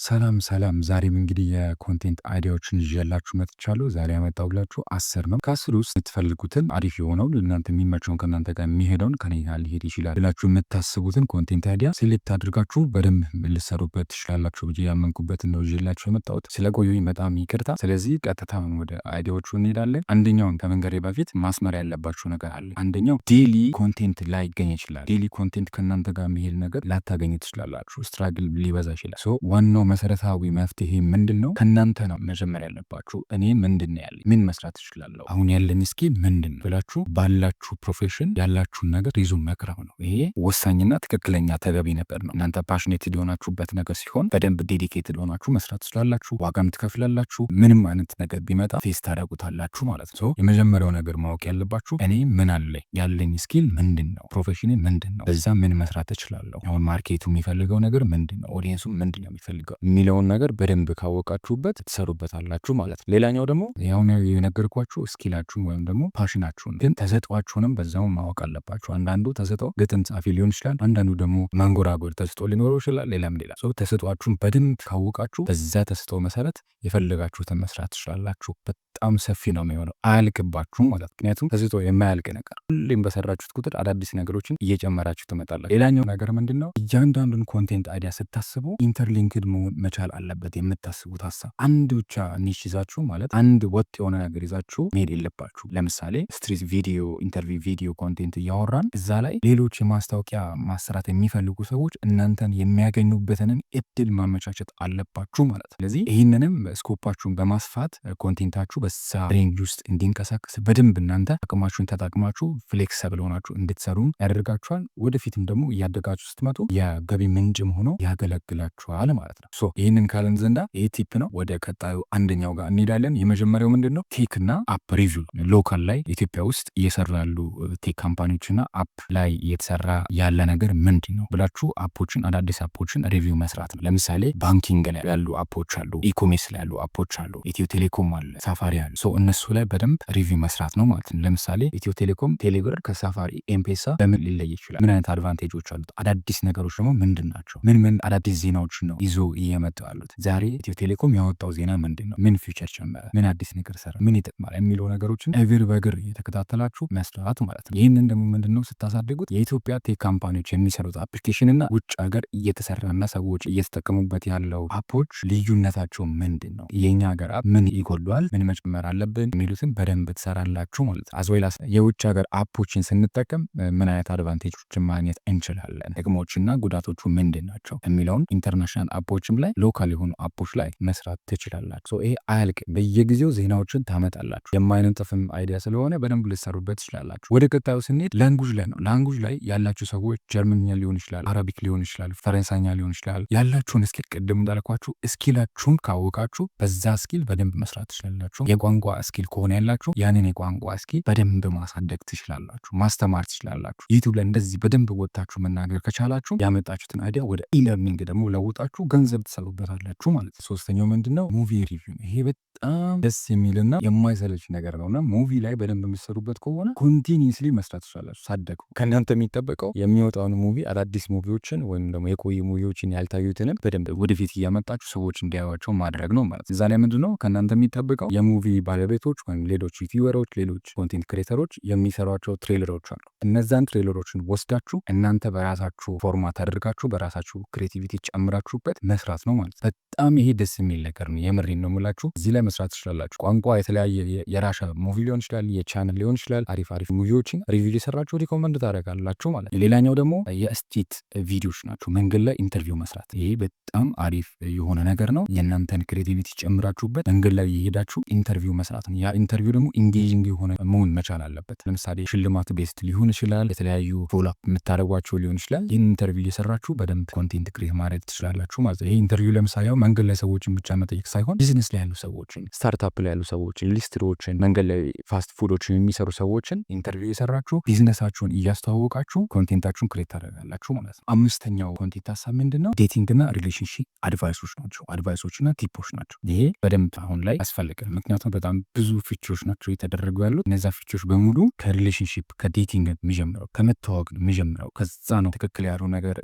ሰላም ዛሬም እንግዲህ የኮንቴንት አይዲያዎችን ይዤላችሁ መጥቻለሁ። ዛሬ ያመጣሁላችሁ 10 ነው። ከ10 ውስጥ የምትፈልጉትን አሪፍ የሆነውን ለእናንተ የሚመቸውን ከእናንተ ጋር የሚሄደውን ከኔ ጋር ሊሄድ ይችላል ብላችሁ የምታስቡትን ኮንቴንት አይዲያ ሴሌክት አድርጋችሁ በደንብ ልትሰሩበት ትችላላችሁ ብዬ ያመንኩበትን ነው ይዤላችሁ የመጣሁት። ስለቆየሁኝ በጣም ይቅርታ። ስለዚህ ቀጥታ ወደ አይዲያዎቹ እንሄዳለን። አንደኛውን ከመንገሬ በፊት ማስመር ያለባችሁ ነገር አለ። አንደኛው ዴሊ ኮንቴንት ላይገኝ ይችላል። ዴሊ ኮንቴንት ከእናንተ ጋር የሚሄድ ነገር ላታገኙ ትችላላችሁ። ስትራግል ሊበዛ ይችላል። ዋናው መሰረታዊ መፍትሄ ምንድን ነው? ከእናንተ ነው መጀመሪያ ያለባችሁ። እኔ ምንድን ነው ያለኝ? ምን መስራት እችላለሁ? አሁን ያለኝ ስኪል ምንድን ነው ብላችሁ ባላችሁ ፕሮፌሽን ያላችሁን ነገር ይዞ መቅረብ ነው። ይሄ ወሳኝና ትክክለኛ ተገቢ ነገር ነው። እናንተ ፓሽኔትድ የሆናችሁበት ነገር ሲሆን በደንብ ዴዲኬትድ ሆናችሁ መስራት ትችላላችሁ። ዋጋም ትከፍላላችሁ። ምንም አይነት ነገር ቢመጣ ፌስ ታደርጉታላችሁ ማለት ነው። የመጀመሪያው ነገር ማወቅ ያለባችሁ እኔ ምን አለኝ? ያለኝ ስኪል ምንድን ነው? ፕሮፌሽኔ ምንድን ነው? በዛ ምን መስራት እችላለሁ? አሁን ማርኬቱ የሚፈልገው ነገር ምንድን ነው? ኦዲየንሱ ምንድን ነው የሚፈልገው የሚለውን ነገር በደንብ ካወቃችሁበት ትሰሩበታላችሁ ማለት ነው። ሌላኛው ደግሞ ያሁን የነገርኳችሁ ስኪላችሁን ወይም ደግሞ ፓሽናችሁን ግን ተሰጧችሁንም በዛው ማወቅ አለባችሁ። አንዳንዱ ተሰጦ ግጥም ጻፊ ሊሆን ይችላል። አንዳንዱ ደግሞ መንጎራጎር ተሰጦ ሊኖረው ይችላል። ሌላም ተሰጧችሁን በደንብ ካወቃችሁ በዛ ተሰጦ መሰረት የፈለጋችሁትን መስራት ትችላላችሁ። በጣም ሰፊ ነው የሚሆነው፣ አያልቅባችሁም ማለት ነው። ምክንያቱም ተሰጦ የማያልቅ ነገር ሁሌም በሰራችሁት ቁጥር አዳዲስ ነገሮችን እየጨመራችሁ ትመጣላችሁ። ሌላኛው ነገር ምንድን ነው? እያንዳንዱን ኮንቴንት አይዲያ ስታስቡ ኢንተርሊንክድ መሆን መቻል አለበት። የምታስቡት ሀሳብ አንድ ብቻ ኒሽ ይዛችሁ ማለት አንድ ወጥ የሆነ ነገር ይዛችሁ መሄድ የለባችሁ። ለምሳሌ ስትሪት ቪዲዮ፣ ኢንተርቪው ቪዲዮ ኮንቴንት እያወራን እዛ ላይ ሌሎች የማስታወቂያ ማሰራት የሚፈልጉ ሰዎች እናንተን የሚያገኙበትንም እድል ማመቻቸት አለባችሁ ማለት ነው። ስለዚህ ይህንንም ስኮፓችሁን በማስፋት ኮንቴንታችሁ በዛ ሬንጅ ውስጥ እንዲንቀሳቀስ በደንብ እናንተ አቅማችሁን ተጠቅማችሁ ፍሌክሰብል ሆናችሁ እንድትሰሩ ያደርጋችኋል። ወደፊትም ደግሞ እያደጋችሁ ስትመጡ የገቢ ምንጭም ሆኖ ያገለግላችኋል ማለት ነው። ይህንን ካለን ዘንዳ ይህ ቲፕ ነው። ወደ ቀጣዩ አንደኛው ጋር እንሄዳለን። የመጀመሪያው ምንድን ነው? ቴክ እና አፕ ሪቪው። ሎካል ላይ ኢትዮጵያ ውስጥ እየሰሩ ያሉ ቴክ ካምፓኒዎችና አፕ ላይ እየተሰራ ያለ ነገር ምንድን ነው ብላችሁ አፖችን፣ አዳዲስ አፖችን ሪቪው መስራት ነው። ለምሳሌ ባንኪንግ ላይ ያሉ አፖች አሉ፣ ኢኮሜርስ ላይ ያሉ አፖች አሉ፣ ኢትዮ ቴሌኮም አለ፣ ሳፋሪ አለ። እነሱ ላይ በደንብ ሪቪው መስራት ነው ማለት ነው። ለምሳሌ ኢትዮ ቴሌኮም ቴሌብር ከሳፋሪ ኤምፔሳ በምን ሊለይ ይችላል? ምን አይነት አድቫንቴጆች አሉት? አዳዲስ ነገሮች ደግሞ ምንድን ናቸው? ምን አዳዲስ ዜናዎችን ነው ይዞ እየመጡ ያሉት? ዛሬ ኢትዮ ቴሌኮም ያወጣው ዜና ምንድን ነው? ምን ፊቸር ጨመረ? ምን አዲስ ነገር ሰራ? ምን ይጠቅማል? የሚለው ነገሮችን እግር በእግር እየተከታተላችሁ መስራት ማለት ነው። ይህንን ደግሞ ምንድነው ስታሳድጉት የኢትዮጵያ ቴክ ካምፓኒዎች የሚሰሩት አፕሊኬሽን እና ውጭ ሀገር እየተሰራና ሰዎች እየተጠቀሙበት ያለው አፖች ልዩነታቸው ምንድን ነው? የኛ ሀገር አፕ ምን ይጎሏል? ምን መጨመር አለብን? የሚሉትን በደንብ ትሰራላችሁ ማለት ነው። አዝዌላስ የውጭ ሀገር አፖችን ስንጠቀም ምን አይነት አድቫንቴጆችን ማግኘት እንችላለን? ጥቅሞችና ጉዳቶቹ ምንድን ናቸው የሚለውን ኢንተርናሽናል አፖችም ላይ ሎካል የሆኑ አፖች ላይ መስራት ትችላላችሁ። ይሄ አያልቅም። በየጊዜው ዜናዎችን ታመጣላችሁ። የማይነጥፍም አይዲያ ስለሆነ በደንብ ልትሰሩበት ትችላላችሁ። ወደ ቀጣዩ ስንሄድ ላንጉጅ ላይ ነው። ላንጉጅ ላይ ያላችሁ ሰዎች ጀርመንኛ ሊሆን ይችላል፣ አረቢክ ሊሆን ይችላል፣ ፈረንሳይኛ ሊሆን ይችላል። ያላችሁን ስኪል ቅድም እንዳልኳችሁ ስኪላችሁን ካወቃችሁ በዛ ስኪል በደንብ መስራት ትችላላችሁ። የቋንቋ ስኪል ከሆነ ያላችሁ ያንን የቋንቋ ስኪል በደንብ ማሳደግ ትችላላችሁ፣ ማስተማር ትችላላችሁ። ዩቲዩብ ላይ እንደዚህ በደንብ ወጥታችሁ መናገር ከቻላችሁ ያመጣችሁትን አይዲያ ወደ ኢለርኒንግ ደግሞ ለውጣችሁ ገንዘብ ትሰሩበታላችሁ ማለት ነው። ሶስተኛው ምንድነው? ሙቪ ሪቪው። ይሄ በጣም ደስ የሚልና የማይሰለች ነገር ነውና ሙቪ ላይ በደንብ የምትሰሩበት ከሆነ ኮንቲኒስሊ መስራት ትችላላችሁ። ሳደጉ ከእናንተ የሚጠበቀው የሚወጣውን ሙቪ፣ አዳዲስ ሙቪዎችን ወይም ደግሞ የቆዩ ሙቪዎችን ያልታዩትንም በደንብ ወደፊት እያመጣችሁ ሰዎች እንዲያዩዋቸው ማድረግ ነው ማለት ነው። እዛ ላይ ምንድነው ከእናንተ የሚጠበቀው? የሙቪ ባለቤቶች ወይም ሌሎች ዩቲዩበሮች፣ ሌሎች ኮንቴንት ክሬተሮች የሚሰሯቸው ትሬለሮች አሉ። እነዛን ትሬለሮችን ወስዳችሁ እናንተ በራሳችሁ ፎርማት አድርጋችሁ በራሳችሁ ክሬቲቪቲ ጨምራችሁበት መስራት ነው ማለት ነው። በጣም ይሄ ደስ የሚል ነገር ነው። የምሬን ነው የምላችሁ። እዚህ ላይ መስራት ትችላላችሁ። ቋንቋ የተለያየ የራሻ ሙቪ ሊሆን ይችላል፣ የቻነል ሊሆን ይችላል። አሪፍ ሙቪዎችን ሪቪው የሰራችሁ ሪኮመንድ ታደርጋላችሁ ማለት ነው። ሌላኛው ደግሞ የስቴት ቪዲዮች ናቸው። መንገድ ላይ ኢንተርቪው መስራት፣ ይሄ በጣም አሪፍ የሆነ ነገር ነው። የእናንተን ክሬቲቪቲ ጨምራችሁበት መንገድ ላይ የሄዳችሁ ኢንተርቪው መስራት ነው። ያ ኢንተርቪው ደግሞ ኢንጌጂንግ የሆነ መሆን መቻል አለበት። ለምሳሌ ሽልማት ቤስት ሊሆን ይችላል፣ የተለያዩ ፎሎ አፕ የምታደርጓቸው ሊሆን ይችላል። ይህን ኢንተርቪው እየሰራችሁ በደንብ ኮንቴንት ክሬት ማድረግ ትችላላችሁ ማለት ነው። ይህ ኢንተርቪው ለምሳሌ መንገድ ላይ ሰዎችን ብቻ መጠየቅ ሳይሆን ቢዝነስ ላይ ያሉ ሰዎችን፣ ስታርታፕ ላይ ያሉ ሰዎችን፣ ሊስትሮችን፣ መንገድ ላይ ፋስት ፉዶችን የሚሰሩ ሰዎችን ኢንተርቪው የሰራችሁ ቢዝነሳችሁን እያስተዋወቃችሁ ኮንቴንታችሁን ክሬት ታደርጋላችሁ ማለት ነው። አምስተኛው ኮንቴንት ሀሳብ ምንድነው? ዴቲንግና ሪሌሽንሺፕ አድቫይሶች ናቸው። አድቫይሶችና ቲፖች ናቸው። ይሄ በደንብ አሁን ላይ ያስፈልጋል። ምክንያቱም በጣም ብዙ ፊቸሮች ናቸው የተደረጉ ያሉት። እነዛ ፊቸሮች በሙሉ ከሪሌሽንሺፕ ከዴቲንግ የሚጀምረው ከመተዋወቅ የሚጀምረው ከዛ ነው። ትክክል ያሉ ነገር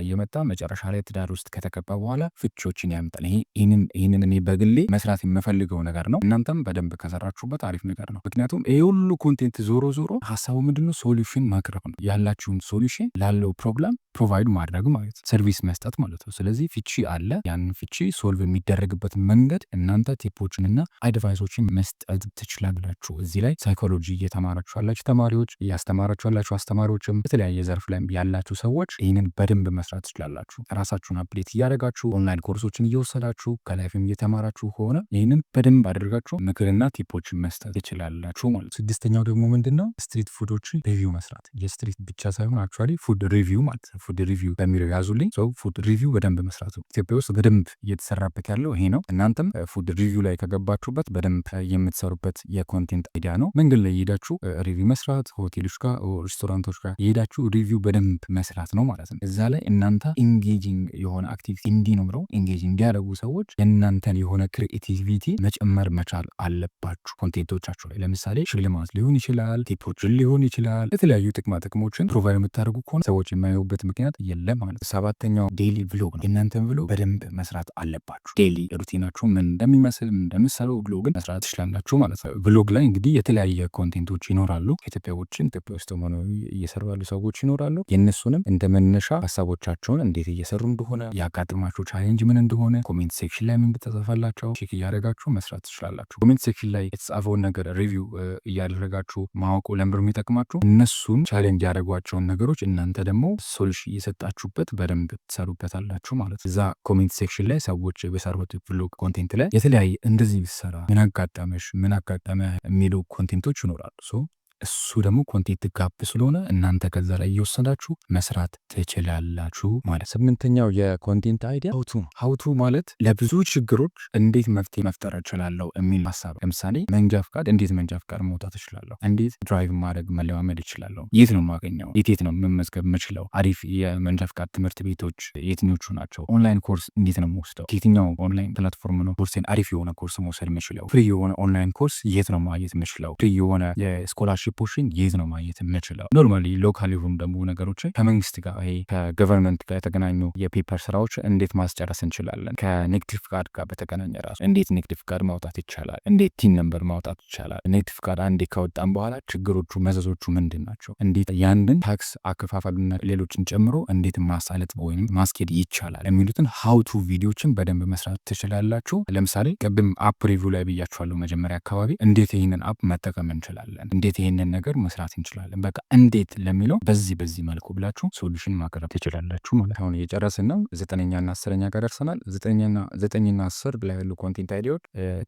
እየመጣ መጨረሻ ላይ ትዳር ውስጥ ከተገባ በኋላ ፍቾችን ያመጣል። ይህንን እኔ በግሌ መስራት የምፈልገው ነገር ነው። እናንተም በደንብ ከሰራችሁበት አሪፍ ነገር ነው። ምክንያቱም ይሄ ሁሉ ኮንቴንት ዞሮ ሀሳቡ ምንድነው? ሶሉሽን ማቅረብ ነው። ያላችሁን ሶሉሽን ላለው ፕሮብለም ፕሮቫይድ ማድረግ ማለት ነው። ሰርቪስ መስጠት ማለት ነው። ስለዚህ ፍቺ አለ። ያንን ፍቺ ሶልቭ የሚደረግበት መንገድ እናንተ ቲፖችንና አድቫይሶችን መስጠት ትችላላችሁ። እዚህ ላይ ሳይኮሎጂ እየተማራችሁ ያላችሁ ተማሪዎች፣ እያስተማራችሁ ያላችሁ አስተማሪዎችም፣ በተለያየ ዘርፍ ላይ ያላችሁ ሰዎች ይህንን በደንብ መስራት ትችላላችሁ። ራሳችሁን አፕዴት እያደረጋችሁ ኦንላይን ኮርሶችን እየወሰዳችሁ ከላይፍም እየተማራችሁ ከሆነ ይህንን በደንብ አድርጋችሁ ምክርና ቲፖችን መስጠት ትችላላችሁ ማለት። ስድስተኛው ደግሞ ምንድነው? ስትሪት ፉዶችን ሪቪው መስራት። የስትሪት ብቻ ሳይሆን አክቹዋሊ ፉድ ሪቪው ማለት ነው። ፉድ ሪቪው በሚለው ያዙልኝ። ፉድ ሪቪው በደንብ መስራት ነው። ኢትዮጵያ ውስጥ በደንብ እየተሰራበት ያለው ይሄ ነው። እናንተም ፉድ ሪቪው ላይ ከገባችሁበት በደንብ የምትሰሩበት የኮንቴንት አይዲያ ነው። መንገድ ላይ የሄዳችሁ ሪቪው መስራት፣ ሆቴሎች ጋር ሬስቶራንቶች ጋር የሄዳችሁ ሪቪው በደንብ መስራት ነው ማለት ነው። እዛ ላይ እናንተ ኢንጌጂንግ የሆነ አክቲቪቲ እንዲኖረው ኢንጌጅ እንዲያደርጉ ሰዎች የእናንተን የሆነ ክሪኤቲቪቲ መጨመር መቻል አለባችሁ ኮንቴንቶቻችሁ ላይ። ለምሳሌ ሽልማት ሊሆን ይችላል፣ ቲፖችን ሊሆን ይችላል፣ የተለያዩ ጥቅማ ጥቅሞችን ፕሮቫይድ የምታደርጉ ከሆነ ሰዎች የማይውበት ምክንያት የለም ማለት ነው። ሰባተኛው ዴይሊ ቭሎግ ነው። የእናንተን ቭሎግ በደንብ መስራት አለባችሁ። ዴይሊ ሩቲናችሁ ምን እንደሚመስል እንደምሰሩ ቭሎግን መስራት ትችላላችሁ ማለት ነው። ቭሎግ ላይ እንግዲህ የተለያየ ኮንቴንቶች ይኖራሉ። ኢትዮጵያ ውስጥ ሆነ እየሰሩ ያሉ ሰዎች ይኖራሉ። የእነሱንም እንደ መነሻ ሀሳቦቻቸውን እንዴት እየሰሩ እንደሆነ፣ ያጋጥማቸው ቻሌንጅ ምን እንደሆነ ኮሜንት ሴክሽን ላይ ምን ብትጽፋላቸው ቼክ እያደረጋችሁ መስራት ትችላላችሁ። ኮሜንት ሴክሽን ላይ የተጻፈውን ነገር ሪቪው እያደረጋችሁ ማወቁ ለምብር የሚጠቅማችሁ እነሱን ቻሌንጅ ያደረጓቸውን ነገሮች እናንተ ደግሞ ሶሉሽን እየሰጣችሁበት በደንብ ትሰሩበታላችሁ ማለት ነው። እዛ ኮሜንት ሴክሽን ላይ ሰዎች በሰሩት ቭሎግ ኮንቴንት ላይ የተለያየ እንደዚህ ብትሰራ ምን አጋጠመሽ ምን አጋጠመ የሚሉ ኮንቴንቶች ይኖራሉ። እሱ ደግሞ ኮንቴንት ጋፕ ስለሆነ እናንተ ከዛ ላይ እየወሰዳችሁ መስራት ትችላላችሁ ማለት። ስምንተኛው የኮንቴንት አይዲያ ሀውቱ ማለት ለብዙ ችግሮች እንዴት መፍትሄ መፍጠር እችላለሁ የሚል ሀሳብ። ለምሳሌ መንጃ ፍቃድ፣ እንዴት መንጃ ፍቃድ መውጣት እችላለሁ? እንዴት ድራይቭ ማድረግ መለማመድ እችላለሁ? የት ነው የማገኘው? የት ነው መመዝገብ የምችለው? አሪፍ የመንጃ ፍቃድ ትምህርት ቤቶች የትኞቹ ናቸው? ኦንላይን ኮርስ እንዴት ነው የምወስደው? ከየትኛው ኦንላይን ፕላትፎርም ነው ኮርሴን አሪፍ የሆነ ኮርስ መውሰድ የምችለው? ፍሪ የሆነ ኦንላይን ኮርስ የት ነው ማግኘት የምችለው? ፍሪ የሆነ የስኮላርሺፕ ፖርሽን የት ነው ማግኘት የምችለው? ኖርማሊ ሎካል የሆኑ ደግሞ ነገሮች ከመንግስት ጋር ከገቨርንመንት ጋር የተገናኙ የፔፐር ስራዎች እንዴት ማስጨረስ እንችላለን? ከንግድ ፍቃድ ጋር በተገናኘ ራሱ እንዴት ንግድ ፍቃድ ማውጣት ይቻላል? እንዴት ቲን ነምበር ማውጣት ይቻላል? ንግድ ፍቃድ አንዴ ካወጣን በኋላ ችግሮቹ መዘዞቹ ምንድን ናቸው? እንዴት ያንን ታክስ አከፋፈሉና ሌሎችን ጨምሮ እንዴት ማሳለጥ ወይም ማስኬድ ይቻላል የሚሉትን ሀውቱ ቪዲዮችን በደንብ መስራት ትችላላችሁ። ለምሳሌ ቅድም አፕ ሪቪው ላይ ብያችኋለሁ መጀመሪያ አካባቢ። እንዴት ይህንን አፕ መጠቀም እንችላለን? እንዴት ይህንን ነገር መስራት እንችላለን? በቃ እንዴት ለሚለው በዚህ መልኩ ብላችሁ ሶሉሽን ማቅረብ ትችላላችሁ ማለት። አሁን እየጨረስን ነው። 9ኛና 10ኛ ጋር ደርሰናል። 9ኛና 10 ላይ ያሉ ኮንቴንት አይዲያዎች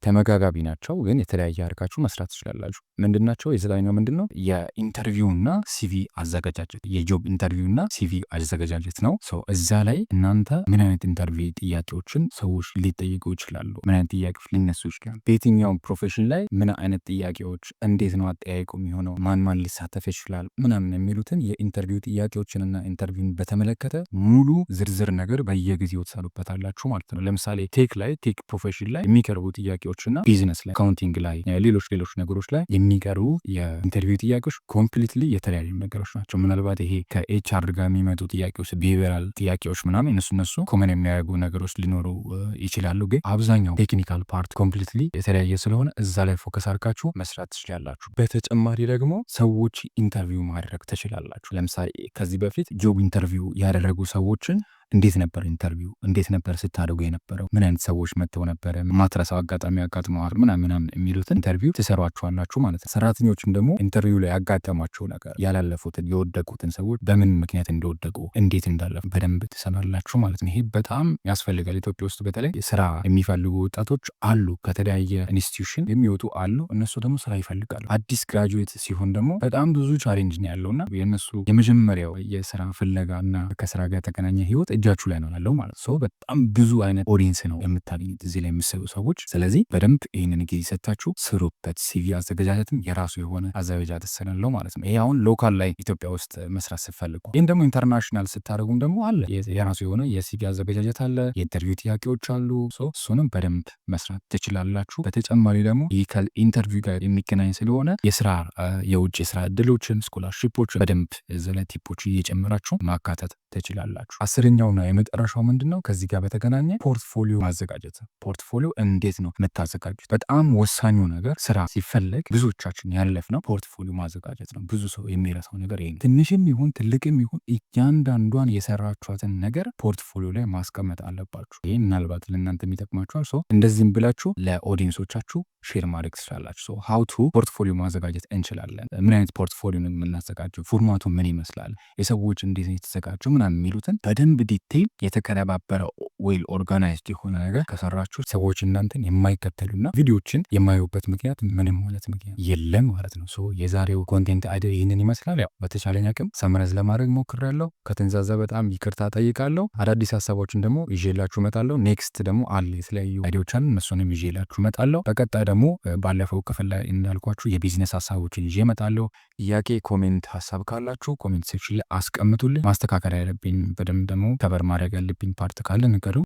ተመጋጋቢ ናቸው፣ ግን የተለያየ አድርጋችሁ መስራት ትችላላችሁ። ምንድናቸው? የዘጠነኛው ምንድነው? የኢንተርቪውና ሲቪ አዘገጃጀት፣ የጆብ ኢንተርቪውና ሲቪ አዘገጃጀት ነው። እዛ ላይ እናንተ ምን አይነት ኢንተርቪው ጥያቄዎችን ሰዎች ሊጠይቁ ይችላሉ? ምን አይነት ጥያቄዎች ሊነሱ ይችላሉ? በየትኛውም ፕሮፌሽን ላይ ምን አይነት ጥያቄዎች፣ እንዴት ነው አጠያየቁ የሚሆነው፣ ማን ሊሳተፍ ይችላል ምናምን የሚሉትን የኢንተርቪው ጥያቄዎችንና ኢንተርቪውን በተመለከተ ሙሉ ዝርዝር ነገር በየጊዜው ትሰሩበታላችሁ ማለት ነው። ለምሳሌ ቴክ ፕሮፌሽን ላይ የሚቀርቡ ጥያቄዎችና ቢዝነስ ላይ፣ አካውንቲንግ ላይ፣ ሌሎች ነገሮች ላይ የሚቀርቡ የኢንተርቪው ጥያቄዎች ኮምፕሊትሊ የተለያዩ ነገሮች ናቸው። ምናልባት ይሄ ከኤችአር ጋር የሚመጡ ጥያቄዎች፣ ቢሄቪራል ጥያቄዎች ምናምን እነሱ ኮመን የሚያደርጉ ነገሮች ሊኖሩ ይችላሉ። ግን አብዛኛው ቴክኒካል ፓርት ኮምፕሊትሊ የተለያየ ስለሆነ እዛ ላይ ፎከስ አድርጋችሁ መስራት ትችላላችሁ። በተጨማሪ ደግሞ ሰዎች ኢንተርቪው ማድረግ ትችላላችሁ። ለምሳሌ ከዚህ በፊት ጆብ ኢንተርቪው ያደረጉ ሰዎችን እንዴት ነበር ኢንተርቪው? እንዴት ነበር ስታደርጉ የነበረው? ምን አይነት ሰዎች መጥተው ነበረ? ማትረሳው አጋጣሚ አጋጥመዋል ምናምን የሚሉትን ኢንተርቪው ትሰሯቸዋላችሁ ማለት ነው። ሰራተኞችም ደግሞ ኢንተርቪው ላይ ያጋጠማቸው ነገር፣ ያላለፉትን የወደቁትን ሰዎች በምን ምክንያት እንደወደቁ፣ እንዴት እንዳለፉ በደንብ ትሰራላችሁ ማለት ነው። ይሄ በጣም ያስፈልጋል። ኢትዮጵያ ውስጥ በተለይ ስራ የሚፈልጉ ወጣቶች አሉ፣ ከተለያየ ኢንስቲትዩሽን የሚወጡ አሉ። እነሱ ደግሞ ስራ ይፈልጋሉ። አዲስ ግራጁዌት ሲሆን ደግሞ በጣም ብዙ ቻሌንጅ ነው ያለውና የእነሱ የመጀመሪያው የስራ ፍለጋ እና ከስራ ጋር የተገናኘ ህይወት እጃችሁ ላይ ነው ያለው ማለት ነው። በጣም ብዙ አይነት ኦዲየንስ ነው የምታገኙት እዚህ ላይ የሚሰሩ ሰዎች። ስለዚህ በደንብ ይህንን ጊዜ ሰጥታችሁ ስሩበት። ሲቪ አዘገጃጀትም የራሱ የሆነ አዘገጃጀት ስላለው ማለት ነው። ይሄ አሁን ሎካል ላይ ኢትዮጵያ ውስጥ መስራት ስትፈልጉ፣ ይህን ደግሞ ኢንተርናሽናል ስታደርጉም ደግሞ አለ የራሱ የሆነ የሲቪ አዘገጃጀት አለ፣ የኢንተርቪው ጥያቄዎች አሉ። እሱንም በደንብ መስራት ትችላላችሁ። በተጨማሪ ደግሞ ይህ ከኢንተርቪው ጋር የሚገናኝ ስለሆነ የውጭ የስራ እድሎችን፣ ስኮላርሺፖችን በደንብ እዚህ ላይ ቲፖች እየጨመራችሁ ማካተት ትችላላችሁ። 10ኛው ሶስተኛውና የመጨረሻው ምንድነው? ከዚህ ጋር በተገናኘ ፖርትፎሊዮ ማዘጋጀት። ፖርትፎሊዮ እንዴት ነው የምታዘጋጁት? በጣም ወሳኙ ነገር ስራ ሲፈለግ ብዙዎቻችን ያለፍነው ፖርትፎሊዮ ማዘጋጀት ነው። ብዙ ሰው የሚረሳው ነገር ይሄ ነው። ትንሽም ይሁን ትልቅም ይሁን እያንዳንዷን የሰራችኋትን ነገር ፖርትፎሊዮ ላይ ማስቀመጥ አለባችሁ። ይህ ምናልባት ለእናንተ የሚጠቅማችኋል። እንደዚህም ብላችሁ ለኦዲየንሶቻችሁ ሼር ማድረግ ትችላላችሁ። ሀውቱ ፖርትፎሊዮ ማዘጋጀት እንችላለን። ምን አይነት ፖርትፎሊዮ ነው የምናዘጋጀው? ፎርማቱ ምን ይመስላል? የሰዎች እንዴት ነው የተዘጋጀው? ምናምን የሚሉትን በደንብ ዲቴይል የተቀነባበረ ዌል ኦርጋናይዝድ የሆነ ነገር ከሰራችሁ ሰዎች እናንተን የማይከተሉና ቪዲዮችን የማዩበት ምክንያት ምንም ማለት ምክንያት የለም ማለት ነው። የዛሬው ኮንቴንት አይዲያ ይህንን ይመስላል። ያው በተቻለኝ አቅም ሰምረዝ ለማድረግ ሞክሬያለሁ። ከተንዛዛ በጣም ይቅርታ ጠይቃለሁ። አዳዲስ ሀሳቦችን ደግሞ ይዤላችሁ እመጣለሁ። ኔክስት ደግሞ አለ የተለያዩ አይዲያዎችን እነሱንም ይዤላችሁ እመጣለሁ። በቀጣይ ደግሞ ባለፈው ክፍል ላይ እንዳልኳችሁ የቢዝነስ ሀሳቦችን ይዤ እመጣለሁ። ጥያቄ፣ ኮሜንት፣ ሀሳብ ካላችሁ ኮሜንት ሴክሽን ላይ አስቀምጡልኝ። ማስተካከል ያለብኝ በደንብ ደግሞ ከበር ማድረግ ያለብኝ ፓርት ካለ ንገሩ።